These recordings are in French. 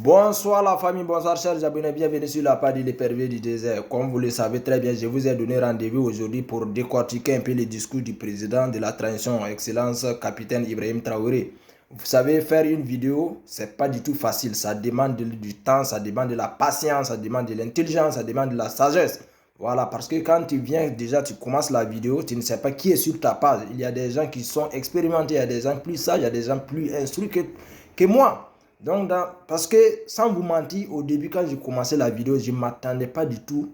Bonsoir la famille, bonsoir chers abonnés, bienvenue sur la page de l'épervier du désert. Comme vous le savez très bien, je vous ai donné rendez-vous aujourd'hui pour décortiquer un peu le discours du président de la transition, Excellence Capitaine Ibrahim Traoré. Vous savez, faire une vidéo, c'est pas du tout facile. Ça demande du temps, ça demande de la patience, ça demande de l'intelligence, ça demande de la sagesse. Voilà, parce que quand tu viens déjà, tu commences la vidéo, tu ne sais pas qui est sur ta page. Il y a des gens qui sont expérimentés, il y a des gens plus sages, il y a des gens plus instruits que moi. Donc, parce que sans vous mentir, au début, quand j'ai commencé la vidéo, je ne m'attendais pas du tout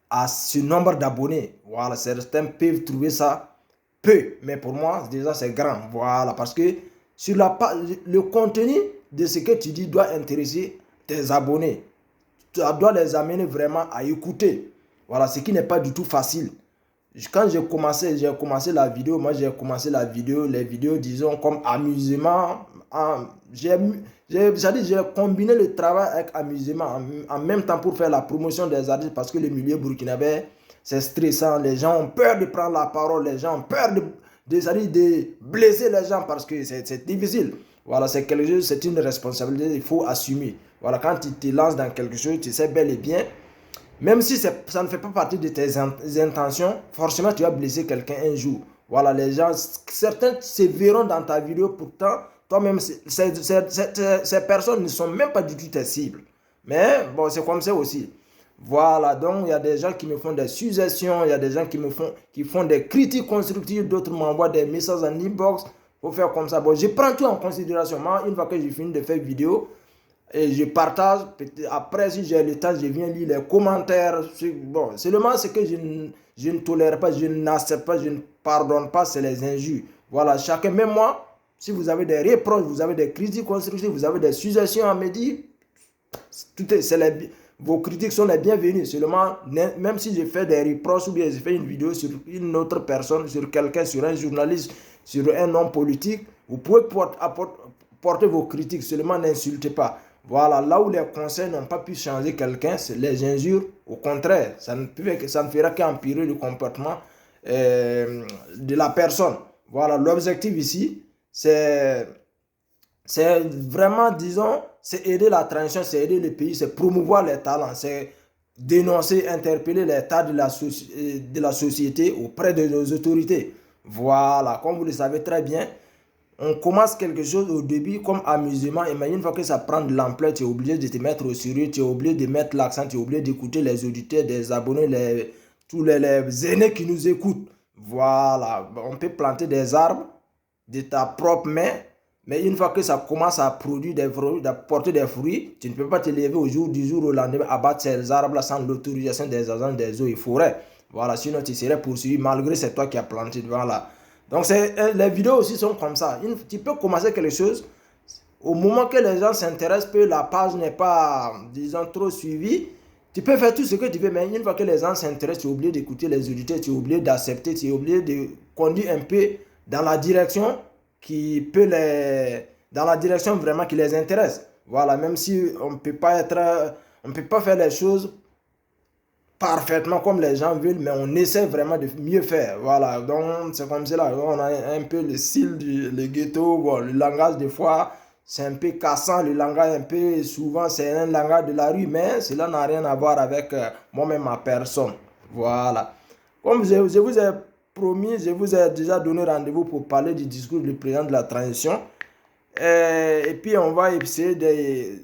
à ce nombre d'abonnés. Voilà, certains peuvent trouver ça peu, mais pour moi, déjà, c'est grand. Voilà, parce que sur le contenu de ce que tu dis doit intéresser tes abonnés. Tu dois les amener vraiment à écouter. Voilà, ce qui n'est pas du tout facile. Quand j'ai commencé la vidéo, moi j'ai commencé les vidéos, disons, comme amusement. J'ai combiné le travail avec amusement en même temps pour faire la promotion des artistes parce que le milieu burkinabé, c'est stressant. Les gens ont peur de prendre la parole, les gens ont peur de blesser les gens parce que c'est difficile. Voilà, c'est quelque chose, c'est une responsabilité, il faut assumer. Voilà, quand tu te lances dans quelque chose, tu sais bel et bien. Même si ça ne fait pas partie de tes intentions, forcément tu vas blesser quelqu'un un jour. Voilà, les gens, certains se verront dans ta vidéo, pourtant, toi-même, ces personnes ne sont même pas du tout tes cibles. Mais bon, c'est comme ça aussi. Voilà, donc il y a des gens qui me font des suggestions, il y a des gens qui font des critiques constructives, d'autres m'envoient des messages en inbox. Il faut faire comme ça. Bon, je prends tout en considération. Moi, une fois que j'ai fini de faire vidéo, et je partage. Après, si j'ai le temps, je viens lire les commentaires. Bon, seulement ce que je ne tolère pas, je n'accepte pas, je ne pardonne pas, c'est les injures. Voilà, chacun, même moi, si vous avez des reproches, vous avez des critiques constructives, vous avez des suggestions à me dire, vos critiques sont les bienvenues. Seulement, même si je fais des reproches ou bien je fais une vidéo sur une autre personne, sur quelqu'un, sur un journaliste, sur un homme politique, vous pouvez porter vos critiques, seulement n'insultez pas. Voilà, là où les conseils n'ont pas pu changer quelqu'un, c'est les injures. Au contraire, ça ne fera qu'empirer le comportement de la personne. Voilà, l'objectif ici, c'est vraiment, disons, c'est aider la transition, c'est aider le pays, c'est promouvoir les talents, c'est dénoncer, interpeller l'état de la société auprès de nos autorités. Voilà, comme vous le savez très bien, on commence quelque chose au début comme amusement, et une fois que ça prend de l'ampleur, tu es obligé de te mettre au sérieux, tu es obligé de mettre l'accent, tu es obligé d'écouter les auditeurs, des abonnés, tous les aînés qui nous écoutent. Voilà, on peut planter des arbres de ta propre main, mais une fois que ça commence à produire des fruits, à porter des fruits, tu ne peux pas te lever au jour du jour au lendemain, abattre ces arbres-là sans l'autorisation des agents des eaux et forêts. Voilà, sinon tu serais poursuivi malgré c'est toi qui as planté. Voilà. Donc les vidéos aussi sont comme ça. Tu peux commencer quelque chose, au moment que les gens s'intéressent, que la page n'est pas, disons, trop suivie, tu peux faire tout ce que tu veux, mais une fois que les gens s'intéressent, tu es obligé d'écouter les auditeurs, tu es obligé d'accepter, tu es obligé de conduire un peu dans la direction dans la direction vraiment qui les intéresse. Voilà, même si on ne peut pas faire les choses parfaitement comme les gens veulent, mais on essaie vraiment de mieux faire. Voilà, donc c'est comme cela. On a un peu le style le ghetto, bon, le langage des fois, c'est un peu cassant, le langage un peu, souvent c'est un langage de la rue, mais cela n'a rien à voir avec moi-même, ma personne. Voilà. Comme je vous ai promis, je vous ai déjà donné rendez-vous pour parler du discours du président de la transition. Et puis on va essayer de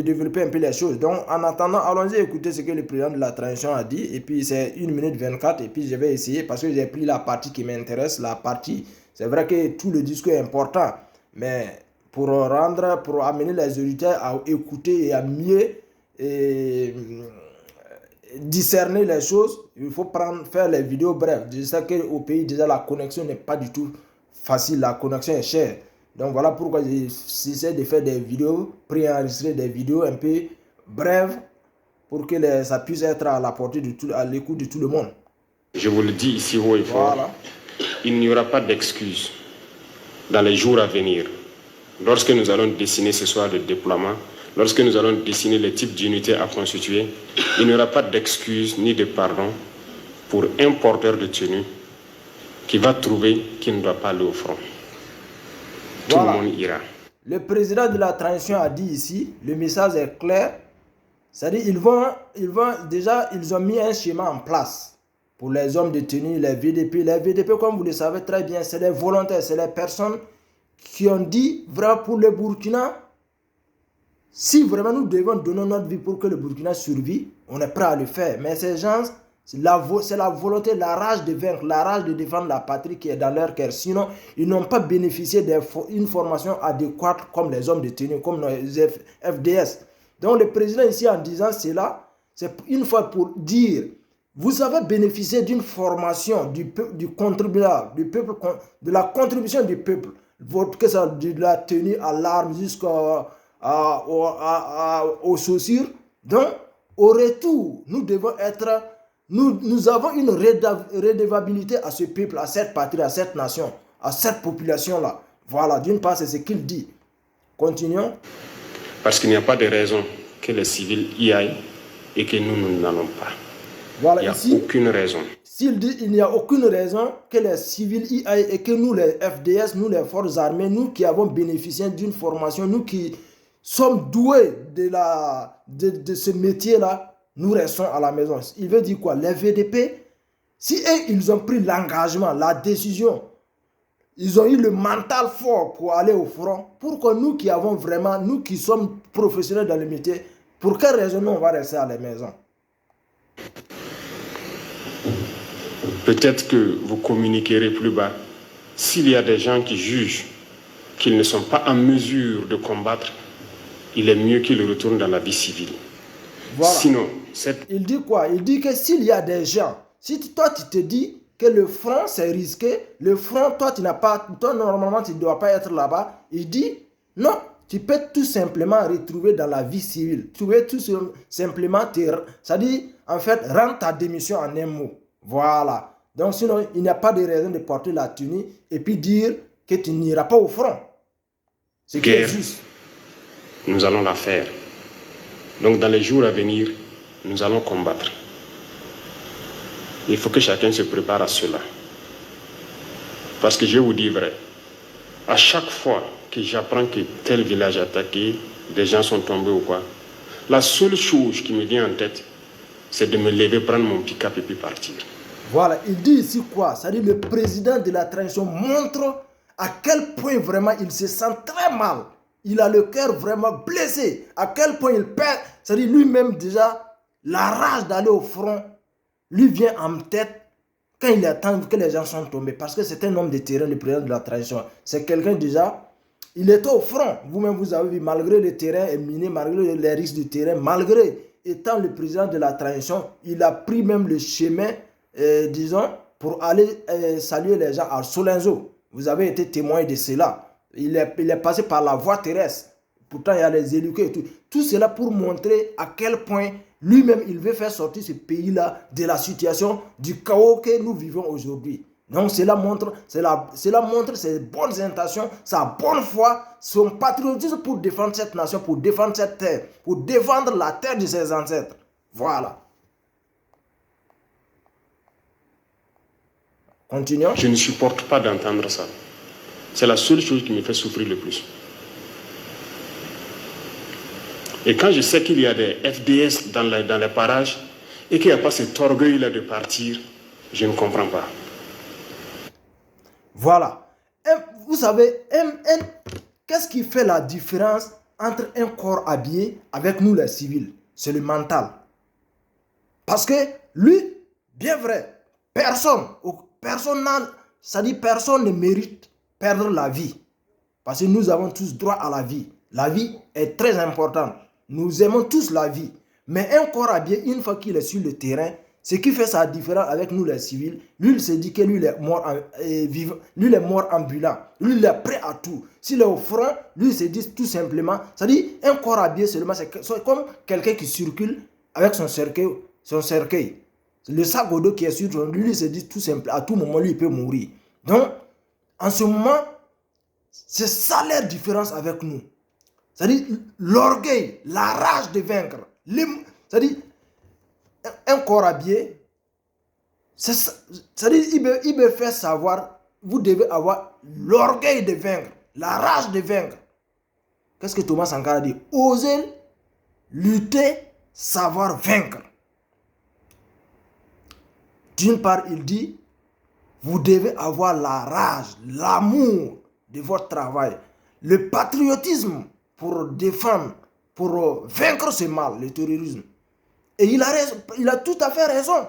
développer un peu les choses. Donc en attendant, allons-y écouter ce que le président de la transition a dit. Et puis c'est 1 minute 24. Et puis je vais essayer parce que j'ai pris la partie qui m'intéresse. La partie, c'est vrai que tout le discours est important. Mais pour amener les auditeurs à écouter et à mieux discerner les choses, il faut faire les vidéos brèves. Je sais qu'au pays, déjà, la connexion n'est pas du tout facile. La connexion est chère. Donc voilà pourquoi j'essaie de faire des vidéos, préenregistrer des vidéos un peu brèves pour que ça puisse être à la portée à l'écoute de tout le monde. Je vous le dis ici haut et fort, voilà. Il n'y aura pas d'excuses dans les jours à venir. Lorsque nous allons dessiner ce soir le déploiement, lorsque nous allons dessiner les types d'unités à constituer, il n'y aura pas d'excuses ni de pardon pour un porteur de tenue qui va trouver qu'il ne doit pas aller au front. Tout le monde ira. le président de la transition a dit ici, le message est clair, c'est-à-dire ils ont mis un schéma en place pour les hommes de tenue, les VDP. Les VDP, comme vous le savez très bien, c'est les volontaires, c'est les personnes qui ont dit, vraiment pour le Burkina, si vraiment nous devons donner notre vie pour que le Burkina survive, on est prêt à le faire. Mais ces gens, c'est la volonté, la rage de vaincre, la rage de défendre la patrie qui est dans leur cœur. Sinon, ils n'ont pas bénéficié d'une formation adéquate comme les hommes de tenue, comme les FDS. Donc le président ici, en disant cela, c'est une fois pour dire, vous avez bénéficié d'une formation du contribuable, du peuple, de la contribution du peuple, que ça de la tenue à l'arme jusqu'aux chaussures. Donc, au retour, nous devons être, nous avons une redevabilité à ce peuple, à cette patrie, à cette nation, à cette population-là. Voilà, d'une part, c'est ce qu'il dit. Continuons. Parce qu'il n'y a pas de raison que les civils y aillent et que nous n'allons pas. Voilà, il n'y a ici, aucune raison. S'il dit qu'il n'y a aucune raison que les civils y aillent et que nous, les FDS, nous, les forces armées, nous qui avons bénéficié d'une formation, nous qui sommes doués de ce métier-là, nous restons à la maison. Il veut dire quoi? Les VDP, si eux, ils ont pris l'engagement, la décision, ils ont eu le mental fort pour aller au front, pourquoi nous qui avons vraiment, nous qui sommes professionnels dans le métier, pour quelle raison nous, on va rester à la maison? Peut-être que vous communiquerez plus bas. S'il y a des gens qui jugent qu'ils ne sont pas en mesure de combattre, il est mieux qu'ils retournent dans la vie civile. Voilà. Sinon, il dit quoi? Il dit que s'il y a des gens, si toi tu te dis que le front c'est risqué, le front, toi normalement tu ne dois pas être là-bas, il dit non, tu peux tout simplement retrouver dans la vie civile. Tu peux tout simplement, c'est-à-dire en fait rendre ta démission en un mot. Voilà. Donc sinon, il n'y a pas de raison de porter la tenue et puis dire que tu n'iras pas au front. C'est qui est juste. Nous allons la faire. Donc dans les jours à venir, nous allons combattre. Il faut que chacun se prépare à cela. Parce que je vous dis vrai, à chaque fois que j'apprends que tel village est attaqué, des gens sont tombés ou quoi, la seule chose qui me vient en tête, c'est de me lever, prendre mon pick-up et puis partir. Voilà, il dit ici quoi? C'est-à-dire le président de la transition montre à quel point vraiment il se sent très mal. Il a le cœur vraiment blessé. À quel point il perd. C'est-à-dire lui-même déjà, la rage d'aller au front lui vient en tête quand il attend que les gens sont tombés. Parce que c'est un homme de terrain, le président de la transition. C'est quelqu'un déjà, il était au front. Vous-même, vous avez vu, malgré le terrain est miné, malgré les risques du terrain, malgré étant le président de la transition, il a pris même le chemin, disons, pour aller saluer les gens à Solenzo. Vous avez été témoin de cela. Il est passé par la voie terrestre. Pourtant, il y a les éduqués et tout. Tout cela pour montrer à quel point lui-même, il veut faire sortir ce pays-là de la situation, du chaos que nous vivons aujourd'hui. Donc, cela montre ses bonnes intentions, sa bonne foi, son patriotisme pour défendre cette nation, pour défendre cette terre, pour défendre la terre de ses ancêtres. Voilà. Continuons. Je ne supporte pas d'entendre ça. C'est la seule chose qui me fait souffrir le plus. Et quand je sais qu'il y a des FDS dans les parages et qu'il n'y a pas cet orgueil-là de partir, je ne comprends pas. Voilà. Vous savez, qu'est-ce qui fait la différence entre un corps habillé avec nous les civils? C'est le mental. Parce que lui, bien vrai, personne ne mérite perdre la vie. Parce que nous avons tous droit à la vie. La vie est très importante. Nous aimons tous la vie. Mais un corps habillé, une fois qu'il est sur le terrain, ce qui fait sa différence avec nous les civils, lui il se dit que lui il est mort vivant, lui il est mort ambulant, lui il est prêt à tout. S'il est au front, lui il se dit tout simplement, c'est-à-dire un corps habillé seulement, c'est comme quelqu'un qui circule avec son cercueil. Le sac au dos qui est sur lui il se dit tout simplement, à tout moment lui il peut mourir. Donc, en ce moment, c'est ça la différence avec nous. C'est-à-dire l'orgueil, la rage de vaincre. C'est-à-dire un corps habillé, c'est-à-dire il me fait savoir, vous devez avoir l'orgueil de vaincre, la rage de vaincre. Qu'est-ce que Thomas Sankara dit? Oser lutter, savoir vaincre. D'une part, il dit, vous devez avoir la rage, l'amour de votre travail, le patriotisme pour défendre, pour vaincre ce mal, le terrorisme. Et il a tout à fait raison.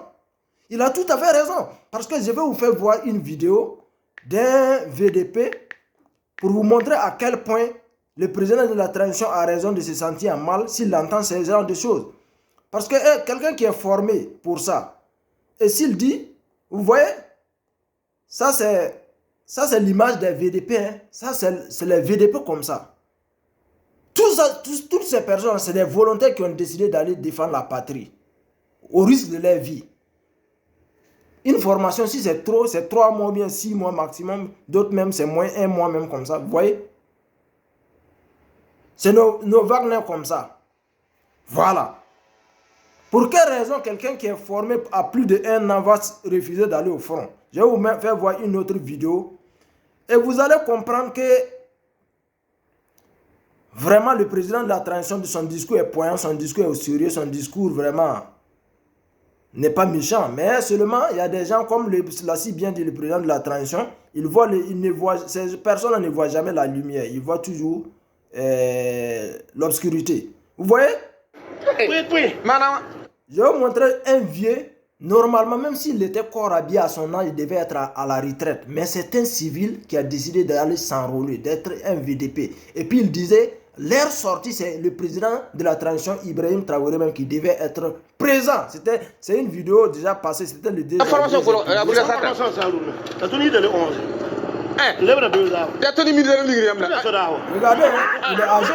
Il a tout à fait raison. Parce que je vais vous faire voir une vidéo d'un VDP pour vous montrer à quel point le président de la transition a raison de se sentir mal s'il entend ce genre de choses. Parce que quelqu'un qui est formé pour ça, et s'il dit, vous voyez, ça c'est l'image des VDP. Hein. Ça c'est les VDP comme ça. Toutes ces personnes, c'est des volontaires qui ont décidé d'aller défendre la patrie au risque de leur vie. Une formation, si c'est trop, c'est 3 mois, bien 6 mois maximum. D'autres même, c'est moins 1 mois même comme ça. Vous voyez? C'est nos Wagner comme ça. Voilà. Pour quelle raison quelqu'un qui est formé à plus de 1 an va refuser d'aller au front? Je vais vous faire voir une autre vidéo. Et vous allez comprendre que vraiment le président de la transition, de son discours est poignant, son discours est sérieux, son discours vraiment n'est pas méchant. Mais seulement, il y a des gens comme l'a si bien dit le président de la transition, ces personnes ne voient jamais la lumière, ils voient toujours l'obscurité. Vous voyez? Oui, madame. Je vais vous montrer un vieux. Normalement, même s'il était corps habillé à son âge, il devait être à la retraite. Mais c'est un civil qui a décidé d'aller s'enrôler, d'être un VDP. Et puis il disait, leur sortie, c'est le président de la transition, Ibrahim Traoré, même qui devait être présent. C'est une vidéo déjà passée, c'était le deuxième. Information, regardez, hein, il est âgé.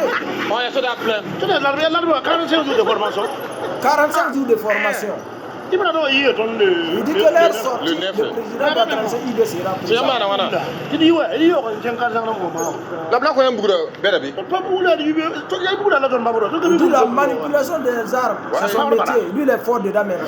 45 jours de formation. Il dit que leur sortie, le président de la transition, il sera présent. Il dit la manipulation des armes, c'est son métier. Lui, il est fort dedans maintenant.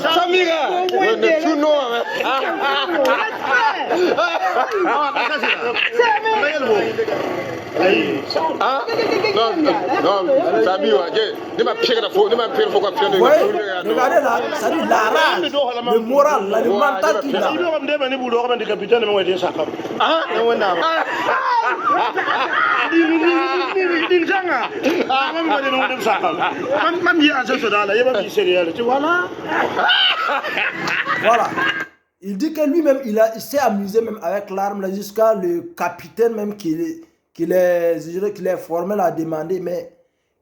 Regardez là, ça dit la rage, le moral, le mental qu'il a. Voilà. Il dit que lui-même, il s'est amusé même avec l'arme jusqu'à le capitaine même qui les formé l'a demandé, mais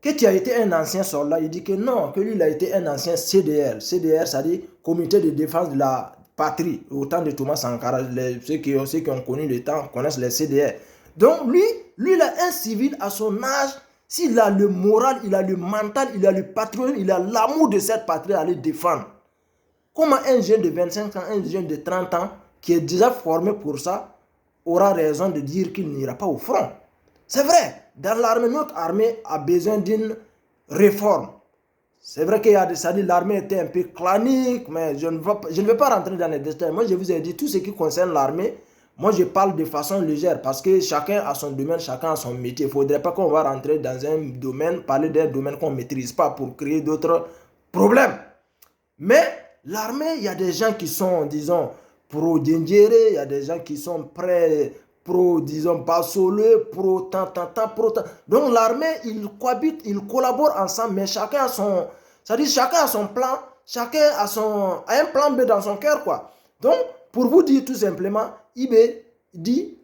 que tu as été un ancien soldat. Il dit que non, que lui il a été un ancien CDR. CDR, c'est-à-dire Comité de défense de la patrie. Au temps de Thomas Sankara, ceux qui ont connu le temps connaissent les CDR. Donc lui il a un civil à son âge. S'il a le moral, il a le mental, il a le patriotisme, il a l'amour de cette patrie à aller défendre. Comment un jeune de 25 ans, un jeune de 30 ans, qui est déjà formé pour ça, aura raison de dire qu'il n'ira pas au front? C'est vrai, dans l'armée, notre armée a besoin d'une réforme. C'est vrai qu'il y a des années, l'armée était un peu clanique, mais je ne vais pas rentrer dans les détails. Moi, je vous ai dit, tout ce qui concerne l'armée, moi, je parle de façon légère, parce que chacun a son domaine, chacun a son métier. Il ne faudrait pas qu'on va rentrer dans un domaine, parler d'un domaine qu'on ne maîtrise pas pour créer d'autres problèmes. Mais l'armée, il y a des gens qui sont, disons, pro-Djendjere, il y a des gens qui sont prêts, disons, Bassolé, Donc l'armée, ils cohabitent, ils collaborent ensemble, mais chacun a son, c'est-à-dire chacun a son plan, chacun a un plan B dans son cœur, quoi. Donc, pour vous dire tout simplement, IB dit,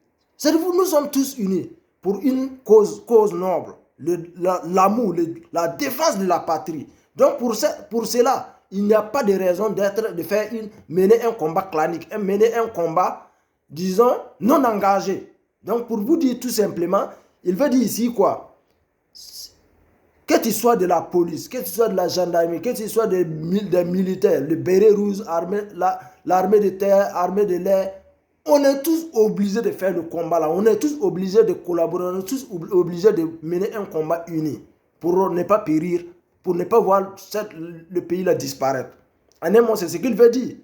nous sommes tous unis pour une cause noble, l'amour, la défense de la patrie. Donc, pour cela, il n'y a pas de raison mener un combat clanique, mener un combat, disons, non engagé. Donc, pour vous dire tout simplement, il veut dire ici quoi? Que tu sois de la police, que tu sois de la gendarmerie, que tu sois des militaires, le béret rouge, l'armée de terre, l'armée de l'air, on est tous obligés de faire le combat là. On est tous obligés de collaborer, on est tous obligés de mener un combat uni pour ne pas périr, pour ne pas voir le pays là disparaître. En un mot, c'est ce qu'il veut dire.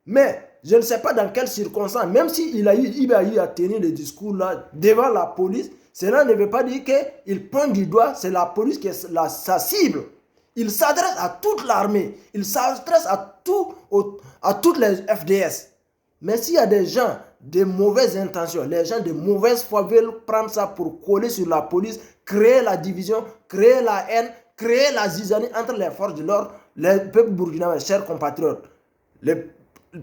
Mais je ne sais pas dans quelles circonstances, même s'il a eu à tenir le discours là devant la police, cela ne veut pas dire qu'il pointe du doigt, c'est la police qui est sa cible. Il s'adresse à toute l'armée, il s'adresse à toutes les FDS. Mais s'il y a des gens de mauvaises intentions, les gens de mauvaise foi veulent prendre ça pour coller sur la police, créer la division, créer la haine, créer la zizanie entre les forces de l'ordre, les peuples burkinabés, chers compatriotes, le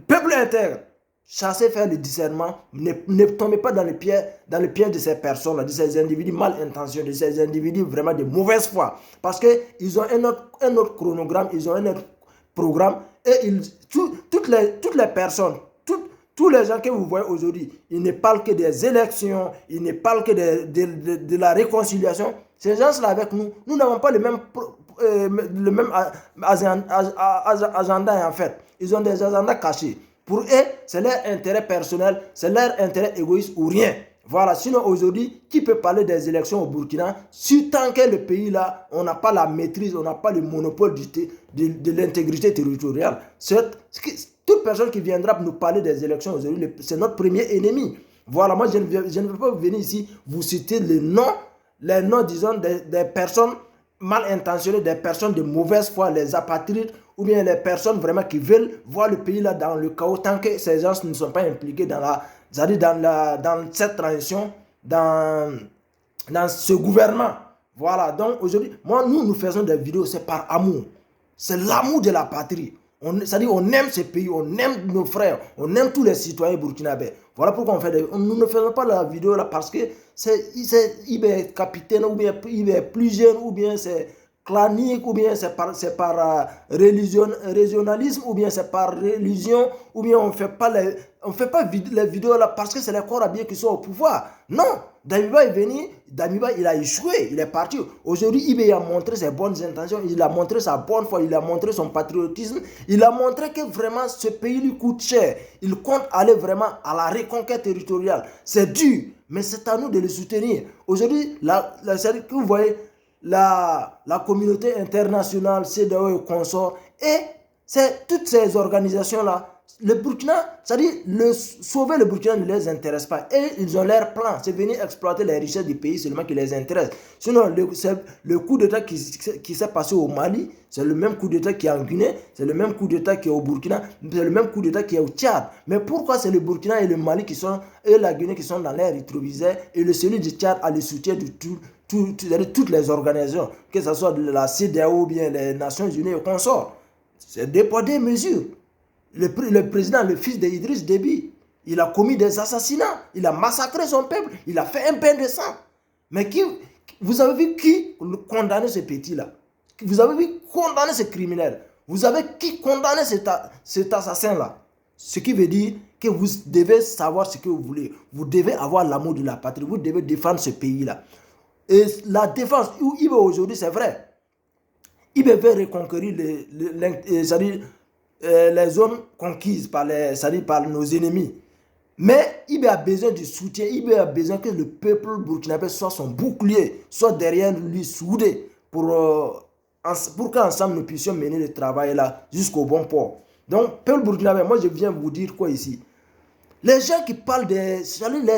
peuple intègre, chassez, faire le discernement, ne tombez pas dans le piège de ces personnes, de ces individus mal intentionnés, de ces individus vraiment de mauvaise foi. Parce qu'ils ont un autre chronogramme, ils ont un autre programme, et toutes les personnes, tous les gens que vous voyez aujourd'hui, ils ne parlent que des élections, ils ne parlent que de la réconciliation. Ces gens-là avec nous, nous n'avons pas le même agenda en fait. Ils ont des agendas cachés. Pour eux, c'est leur intérêt personnel, c'est leur intérêt égoïste ou rien. Voilà, sinon aujourd'hui, qui peut parler des élections au Burkina? Si tant que le pays là, on n'a pas la maîtrise, on n'a pas le monopole de l'intégrité territoriale. Toute personne qui viendra nous parler des élections aujourd'hui, c'est notre premier ennemi. Voilà, moi je ne veux pas venir ici vous citer les noms disons, des personnes mal intentionnées, des personnes de mauvaise foi, les apatrides, ou bien les personnes vraiment qui veulent voir le pays là dans le chaos, tant que ces gens ne sont pas impliqués dans cette transition, dans ce gouvernement. Voilà, donc aujourd'hui, nous faisons des vidéos, c'est par amour. C'est l'amour de la patrie. C'est-à-dire on aime ce pays, on aime nos frères, on aime tous les citoyens burkinabés. Voilà pourquoi nous ne faisons pas la vidéo là parce que il est capitaine, ou bien il est plus jeune, ou bien c'est clanique, ou bien c'est par régionalisme, ou bien c'est par religion, ou bien on fait pas les vidéos là parce que c'est les corps habillés qui sont au pouvoir. Non, Damiba est venu, Damiba il a échoué, il est parti. Aujourd'hui, Ibé a montré ses bonnes intentions, il a montré sa bonne foi, il a montré son patriotisme, il a montré que vraiment ce pays lui coûte cher. Il compte aller vraiment à la reconquête territoriale. C'est dur, mais c'est à nous de le soutenir. Aujourd'hui, c'est-à-dire que vous voyez, la communauté internationale, CEDEAO et consorts, et c'est toutes ces organisations-là, le Burkina, c'est-à-dire sauver le Burkina ne les intéresse pas. Et ils ont leur plan, c'est venir exploiter les richesses du pays seulement qui les intéresse. Sinon, le coup d'État qui s'est passé au Mali, c'est le même coup d'État qui est en Guinée, c'est le même coup d'État qui est au Burkina, c'est le même coup d'État qui est au Tchad. Mais pourquoi c'est le Burkina et le Mali et la Guinée qui sont dans l'air rétroviseur, et celui du Tchad a le soutien de toutes les organisations, que ce soit de la CEDEAO ou bien les Nations Unies et consorts. C'est des poids, des mesures. Le président, le fils d'Idriss Déby, il a commis des assassinats, il a massacré son peuple, il a fait un bain de sang. Mais vous avez vu qui condamner ce petit-là? Vous avez vu condamner ce criminel? Vous avez qui condamner cet assassin-là? Ce qui veut dire que vous devez savoir ce que vous voulez. Vous devez avoir l'amour de la patrie, vous devez défendre ce pays-là. Et la défense, Ibé aujourd'hui, c'est vrai. Ibé veut reconquérir les zones conquises par nos ennemis. Mais il a besoin du soutien, il a besoin que le peuple burkinabé soit son bouclier, soit derrière lui soudé pour qu'ensemble nous puissions mener le travail là jusqu'au bon port. Donc, peuple burkinabé, moi je viens vous dire quoi ici? Les gens qui parlent les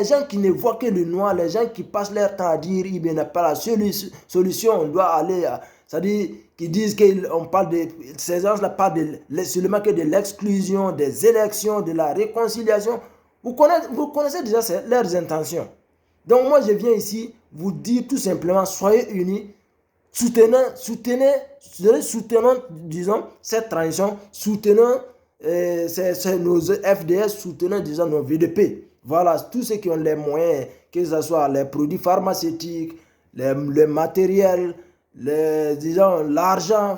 gens qui ne voient que le noir, les gens qui passent leur temps à dire il n'y a pas la solution, on doit aller, c'est-à-dire qui disent qu'on parle de, ces gens-là parlent seulement que de l'exclusion, des élections, de la réconciliation. Vous connaissez déjà leurs intentions. Donc moi je viens ici vous dire tout simplement, soyez unis, soutenons, disons, cette transition, soutenons nos FDS, soutenons, disons, nos VDP. Voilà, tous ceux qui ont les moyens, que ce soit les produits pharmaceutiques, le matériel, disons, l'argent,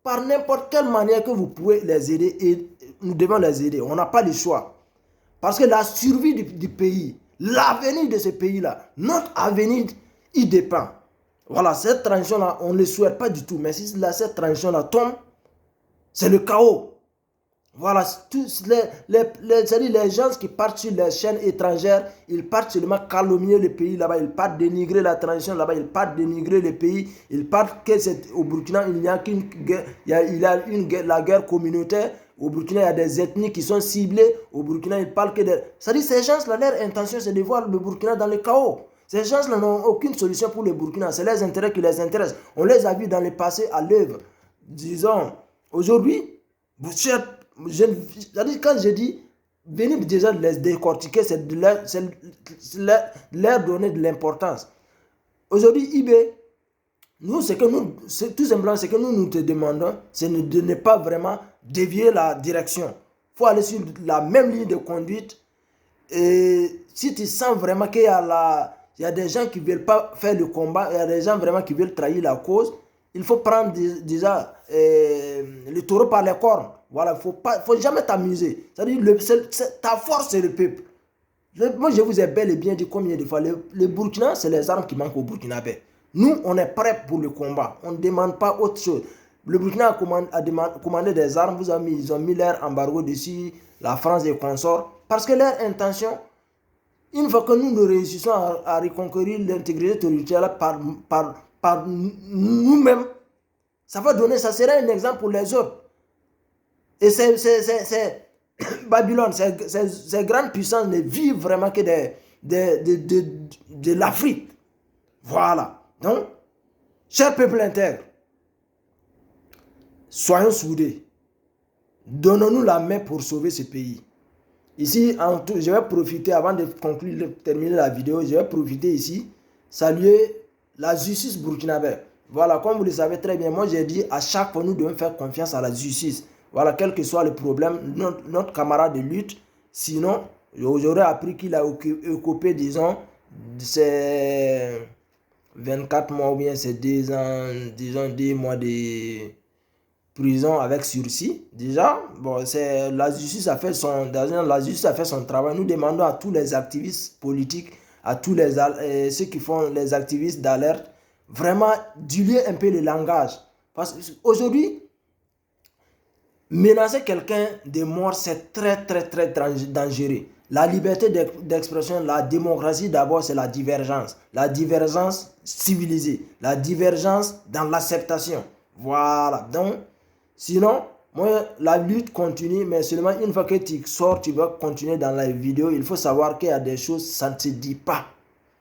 par n'importe quelle manière que vous pouvez les aider, et nous devons les aider. On n'a pas le choix. Parce que la survie du pays, l'avenir de ce pays-là, notre avenir, il dépend. Voilà, cette transition-là, on ne le souhaite pas du tout. Mais si cette transition-là tombe, c'est le chaos. Voilà, tous les gens qui partent sur les chaînes étrangères, ils partent seulement calomnier le pays là-bas, ils partent dénigrer la transition là-bas, ils partent dénigrer le pays, ils partent au Burkina, il n'y a qu'une guerre, la guerre communautaire. Au Burkina, il y a des ethnies qui sont ciblées. Au Burkina, ils parlent que de... C'est-à-dire, ces gens-là, leur intention, c'est de voir le Burkina dans le chaos. Ces gens-là n'ont aucune solution pour le Burkina. C'est les intérêts qui les intéressent. On les a vus dans le passé à l'œuvre. Disons, aujourd'hui, quand je dis, venir déjà les décortiquer, c'est leur donner de l'importance. Aujourd'hui, IB, tout simplement, ce que nous te demandons, c'est de ne pas vraiment dévier la direction. Il faut aller sur la même ligne de conduite. Et si tu sens vraiment qu'il y a des gens qui ne veulent pas faire le combat, il y a des gens vraiment qui veulent trahir la cause, il faut prendre déjà le taureau par les cornes. Voilà, faut jamais t'amuser. C'est-à-dire, ta force, c'est le peuple. Moi, je vous ai bel et bien dit combien de fois, le Burkina, c'est les armes qui manquent au Burkinabé. Nous, on est prêts pour le combat. On ne demande pas autre chose. Le Burkina a commandé des armes. Ils ont mis leur embargo dessus, la France et consorts. Parce que leur intention, une fois que nous réussissons à reconquérir l'intégrité territoriale par nous-mêmes, ça sera un exemple pour les autres. Et c'est Babylone, ces grandes puissances ne vivent vraiment que de l'Afrique. Voilà. Donc, chers peuples intègres, soyons soudés. Donnons-nous la main pour sauver ce pays. Ici, je vais profiter, avant de terminer la vidéo, je vais profiter ici, saluer la justice burkinabé. Voilà, comme vous le savez très bien, moi j'ai dit à chaque fois, nous devons faire confiance à la justice. Voilà, quel que soit le problème, notre camarade de lutte, sinon, j'aurais appris qu'il a occupé, disons, c'est 24 mois ou bien c'est 2 ans, disons 2 mois de prison avec sursis. Déjà, bon, la justice a fait son travail. Nous demandons à tous les activistes politiques, à tous ceux qui font les activistes d'alerte, vraiment diluer un peu le langage. Parce qu'aujourd'hui, menacer quelqu'un de mort, c'est très, très, très dangereux. La liberté d'expression, la démocratie d'abord, c'est la divergence. La divergence civilisée. La divergence dans l'acceptation. Voilà. Donc, sinon, moi, la lutte continue, mais seulement une fois que tu sors, tu vas continuer dans la vidéo. Il faut savoir qu'il y a des choses, ça ne se dit pas.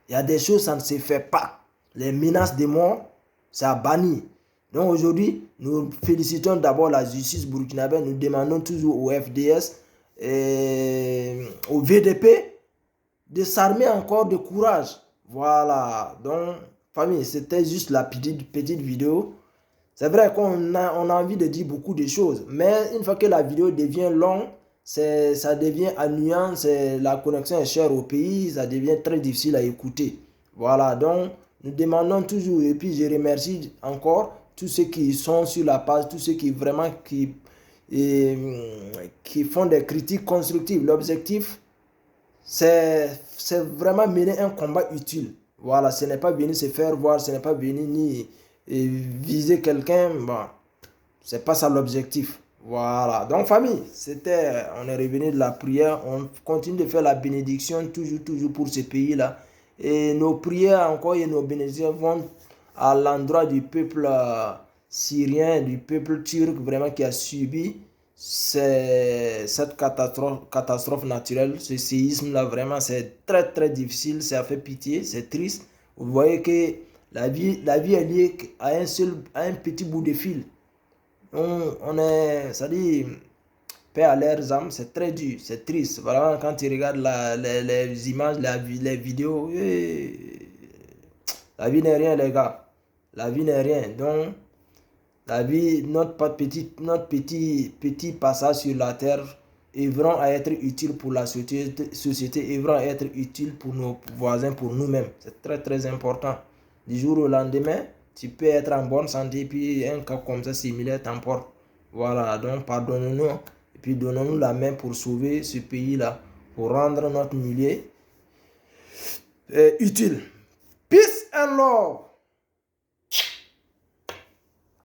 Il y a des choses, ça ne se fait pas. Les menaces de mort, c'est à bannir. Donc aujourd'hui, nous félicitons d'abord la justice burkinabé. Nous demandons toujours au FDS et au VDP de s'armer encore de courage. Voilà. Donc, famille, c'était juste la petite vidéo. C'est vrai qu'on a envie de dire beaucoup de choses. Mais une fois que la vidéo devient longue, ça devient ennuyant. La connexion est chère au pays. Ça devient très difficile à écouter. Voilà. Donc, nous demandons toujours. Et puis, je remercie encore tous ceux qui sont sur la page, tous ceux qui vraiment qui font des critiques constructives. L'objectif, c'est vraiment mener un combat utile. Voilà, ce n'est pas venir se faire voir, ce n'est pas venir ni viser quelqu'un. Bon, c'est pas ça l'objectif. Voilà, donc famille, on est revenu de la prière, on continue de faire la bénédiction toujours pour ce pays-là. Et nos prières encore et nos bénédictions vont à l'endroit du peuple syrien, du peuple turc vraiment qui a subi cette catastrophe naturelle, ce séisme-là. Vraiment, c'est très très difficile, ça fait pitié, c'est triste. Vous voyez que la vie est liée à un petit bout de fil. Ça dit, paix à leurs âmes, c'est très dur, c'est triste. Vraiment, quand tu regardes les images, les vidéos, la vie n'est rien, les gars. La vie n'est rien. Donc, la vie, notre petit passage sur la terre, œuvrons à être utile pour la société, œuvrons à être utile pour nos voisins, pour nous-mêmes. C'est très, très important. Du jour au lendemain, tu peux être en bonne santé, puis un cas comme ça similaire t'emporte. Voilà, donc pardonnons-nous, et puis donnons-nous la main pour sauver ce pays-là, pour rendre notre milieu utile. Peace and love.